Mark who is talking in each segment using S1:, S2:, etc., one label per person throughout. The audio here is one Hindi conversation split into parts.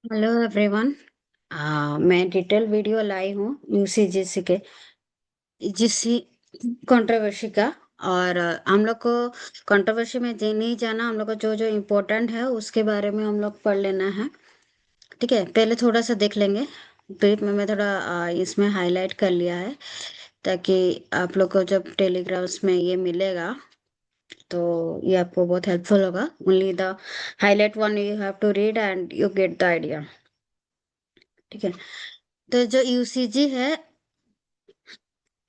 S1: Hello everyone. मैं डिटेल वीडियो लाई हूँ यूसीजीसी के जीसी कंट्रोवर्सी का। और हम लोग को कंट्रोवर्सी में नहीं जाना, हम लोग को जो जो इम्पोर्टेंट है उसके बारे में हम लोग पढ़ लेना है। ठीक है, पहले थोड़ा सा देख लेंगे। ब्रीफ में मैं थोड़ा इसमें हाईलाइट कर लिया है, ताकि आप लोग को जब टेलीग्राम्स में ये मिलेगा तो ये आपको बहुत हेल्पफुल होगा। Only the highlight one you have to read and you get the idea. ठीक है, तो जो यूसीजी है,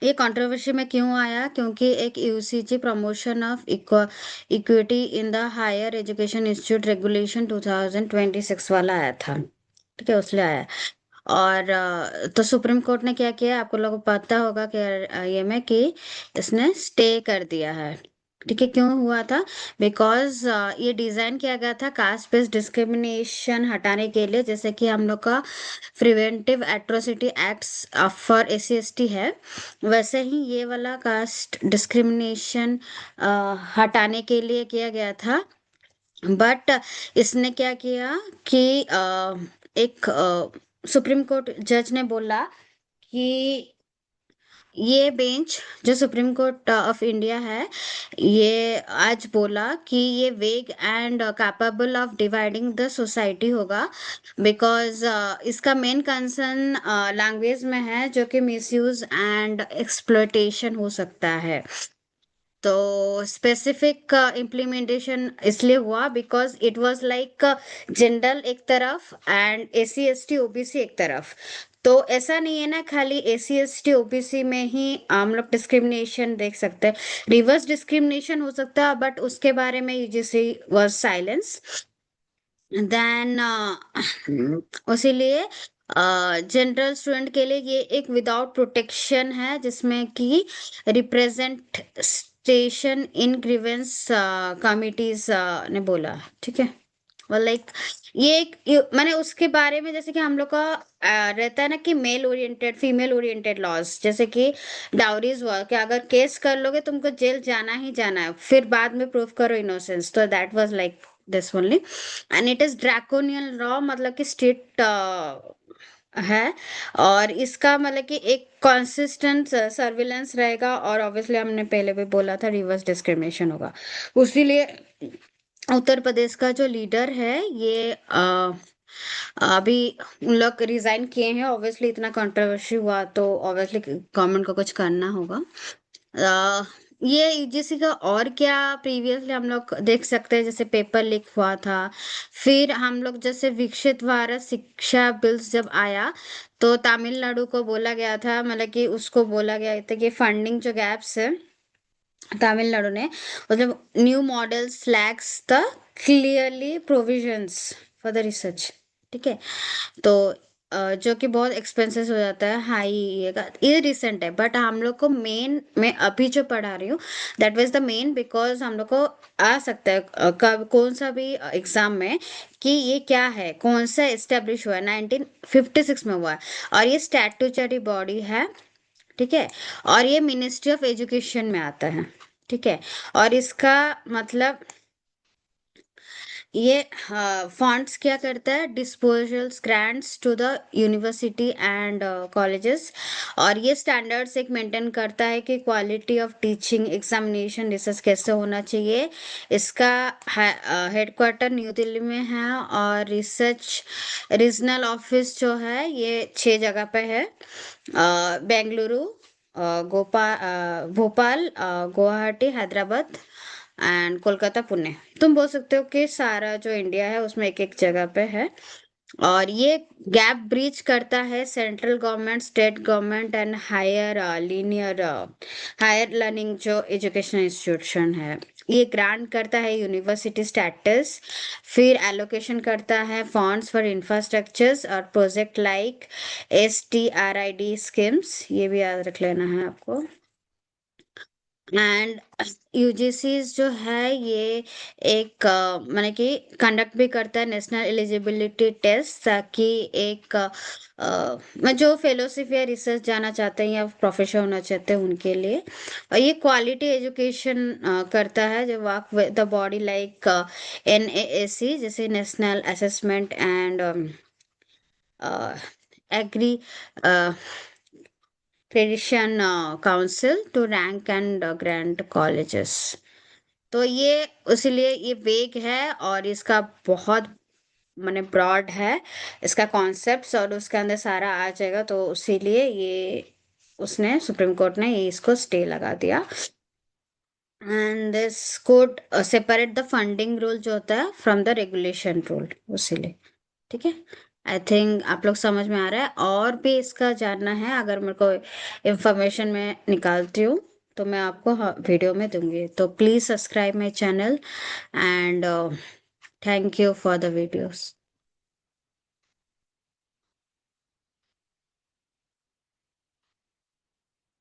S1: ये कंट्रोवर्सी में क्यों आया? क्योंकि एक UGC promotion of equity in the higher education institute regulation 2026 वाला आया था। ठीक है, उसलिए आया। और तो सुप्रीम कोर्ट ने क्या किया, आपको लोगों को पता होगा कि ये में कि इसने स्टे कर दिया है। ठीक है, क्यों हुआ था? बिकॉज ये डिजाइन किया गया था कास्ट बेस्ड डिस्क्रिमिनेशन हटाने के लिए। जैसे कि हम लोग का preventive atrocity acts for S C है, वैसे ही ये वाला कास्ट डिस्क्रिमिनेशन हटाने के लिए किया गया था। बट इसने क्या किया कि एक सुप्रीम कोर्ट जज ने बोला कि ये बेंच, जो सुप्रीम कोर्ट ऑफ इंडिया है, ये आज बोला कि ये वेग and capable of dividing the society होगा। बिकॉज इसका मेन कंसर्न लैंग्वेज में है, जो कि मिसयूज एंड एक्सप्लॉयटेशन हो सकता है। तो स्पेसिफिक इम्प्लीमेंटेशन इसलिए हुआ because it was like general एक तरफ and S C S T OBC एक तरफ। तो ऐसा नहीं है ना, खाली S C S T OBC में ही हम लोग डिस्क्रिमिनेशन देख सकते हैं। रिवर्स डिस्क्रिमिनेशन हो सकता है, बट उसके बारे में यूजीसी वाज साइलेंस। देन उसीलिए जनरल स्टूडेंट के लिए ये एक विदाउट प्रोटेक्शन है, जिसमें कि रिप्रेजेंटेशन इन ग्रीवेंस कमिटीज ने बोला। ठीक है, लाइक ये एक मैंने उसके बारे में, जैसे कि हम लोग का रहता है ना कि male oriented female oriented laws, जैसे कि डाउरीज हुआ कि अगर केस कर लोगे तुमको जेल जाना ही जाना है, फिर बाद में प्रूव करो इनोसेंस। तो that was like this only. And it is draconian law, मतलब कि स्ट्रिक्ट है। और इसका मतलब कि एक कंसिस्टेंट सर्विलेंस रहेगा, और ऑब्वियसली हमने पहले भी बोला था रिवर्स डिस्क्रिमिनेशन होगा। उसीलिए उत्तर प्रदेश का जो लीडर है, ये अभी उन लोग रिजाइन किए हैं। ऑब्वियसली इतना कंट्रोवर्सी हुआ तो ऑब्वियसली गवर्नमेंट को कुछ करना होगा। अ, ये यूजीसी का और क्या प्रीवियसली हम लोग देख सकते हैं, जैसे पेपर लीक हुआ था। फिर हम लोग जैसे विकसित भारत शिक्षा बिल्स जब आया, तो तमिलनाडु को बोला गया था, मतलब कि उसको बोला गया था कि फंडिंग जो गैप्स है तमिलनाडु ने, मतलब new models lakhs the clearly provisions for the research. ठीक है, तो जो कि बहुत एक्सपेंसिव हो जाता है, हाई ये रिसेंट है। बट हम लोग को मेन, मैं अभी जो पढ़ा रही हूँ, that was the main. Because हम लोग को आ सकता है कब कौन सा भी एग्जाम में कि ये क्या है, कौन सा एस्टेब्लिश हुआ है, 1956 में हुआ है। और ये स्टैट्यूटरी बॉडी है। ठीक है, और ये मिनिस्ट्री ऑफ एजुकेशन में आता है। ठीक है, और इसका मतलब ये फंड्स क्या करता है, disposals grants to the university and colleges. और ये स्टैंडर्ड्स एक मेंटेन करता है कि quality of teaching, examination, research कैसे होना चाहिए। इसका हेडक्वार्टर न्यू दिल्ली में है, और रिसर्च रीजनल ऑफिस जो है ये 6 जगह पे है। बेंगलुरु, भोपाल, गुवाहाटी, हैदराबाद एंड कोलकाता, पुणे। तुम बोल सकते हो कि सारा जो इंडिया है उसमें एक एक जगह पे है। और ये गैप ब्रीच करता है central government, state government and higher learning जो एजुकेशन इंस्टीट्यूशन है। ये ग्रांट करता है यूनिवर्सिटी स्टेटस। फिर एलोकेशन करता है फंड्स फॉर इंफ्रास्ट्रक्चर्स और प्रोजेक्ट लाइक STRID स्कीम्स, ये भी याद रख लेना है आपको। एंड यूजीसी जो है ये एक माने कि कंडक्ट भी करता है नेशनल एलिजिबिलिटी टेस्ट, ताकि एक मैं जो फेलोशिप या रिसर्च जाना चाहते हैं या प्रोफेसर होना चाहते हैं उनके लिए। और ये क्वालिटी एजुकेशन करता है, जो work the body like NAAC, जैसे national assessment and accreditation council to rank and grant colleges. तो ये इसीलिए ये वेग है और इसका बहुत माने ब्रॉड है इसका कॉन्सेप्ट्स, और उसके अंदर सारा आ जाएगा, तो इसीलिए ये उसने सुप्रीम कोर्ट ने ये इसको स्टे लगा दिया। And this code separate the funding rule जो होता है फ्रॉम द रेगुलेशन रूल, इसीलिए। ठीक है, आई थिंक आप लोग समझ में आ रहा है। और भी इसका जानना है, अगर मेरे को इंफॉर्मेशन में निकालती हूँ तो मैं आपको वीडियो में दूंगी। तो please subscribe my channel and thank you for the videos.